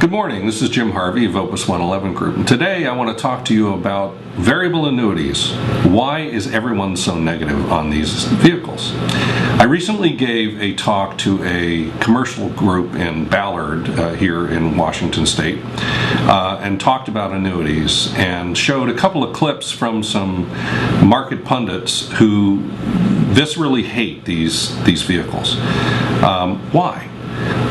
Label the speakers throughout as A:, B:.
A: Good morning, this is Jim Harvey of Opus 111 Group, and today I want to talk to you about variable annuities. Why is everyone so negative on these vehicles? I recently gave a talk to a commercial group in Ballard here in Washington State and talked about annuities and showed a couple of clips from some market pundits who viscerally hate these vehicles. Why?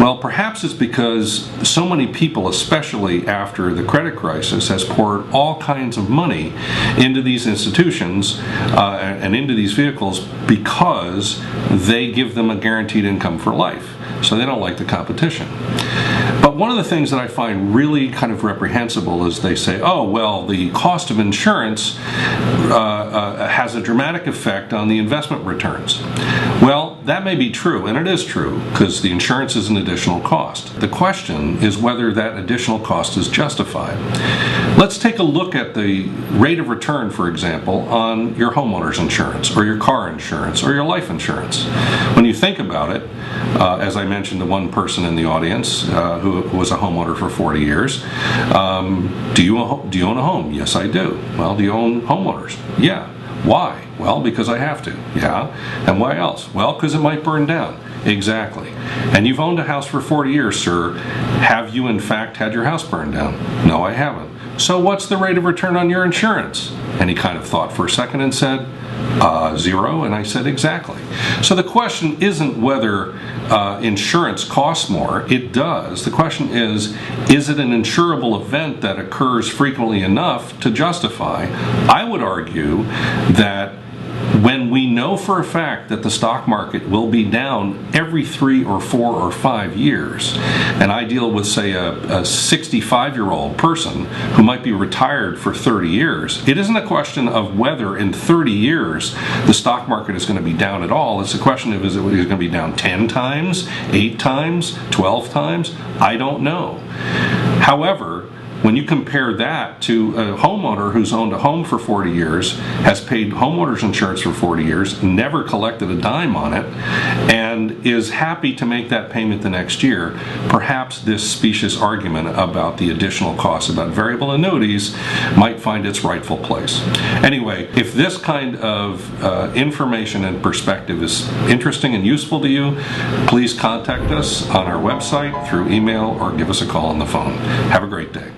A: Well, perhaps it's because so many people, especially after the credit crisis, has poured all kinds of money into these institutions and into these vehicles because they give them a guaranteed income for life. So they don't like the competition. But one of the things that I find really kind of reprehensible is they say, oh, well, the cost of insurance has a dramatic effect on the investment returns. Well, that may be true, and it is true, because the insurance is an additional cost. The question is whether that additional cost is justified. Let's take a look at the rate of return, for example, on your homeowner's insurance, or your car insurance, or your life insurance. When you think about it, as I mentioned to one person in the audience who was a homeowner for 40 years, do you own a home? Yes, I do. Well, do you own homeowners? Yeah. Why? Well, because I have to. Yeah. And why else? Well, because it might burn down. Exactly. And you've owned a house for 40 years, sir. Have you in fact had your house burned down? No, I haven't. So what's the rate of return on your insurance? And he kind of thought for a second and said, 0. And I said, exactly. So the question isn't whether insurance costs more. It does. The question is it an insurable event that occurs frequently enough to justify? I would argue that when we know for a fact that the stock market will be down every 3 or 4 or 5 years, and I deal with, say, a 65-year-old person who might be retired for 30 years, it isn't a question of whether in 30 years the stock market is going to be down at all. It's a question of is it going to be down 10 times, 8 times, 12 times? I don't know. However, when you compare that to a homeowner who's owned a home for 40 years, has paid homeowner's insurance for 40 years, never collected a dime on it, and is happy to make that payment the next year, perhaps this specious argument about the additional costs about variable annuities might find its rightful place. Anyway, if this kind of information and perspective is interesting and useful to you, please contact us on our website, through email, or give us a call on the phone. Have a great day.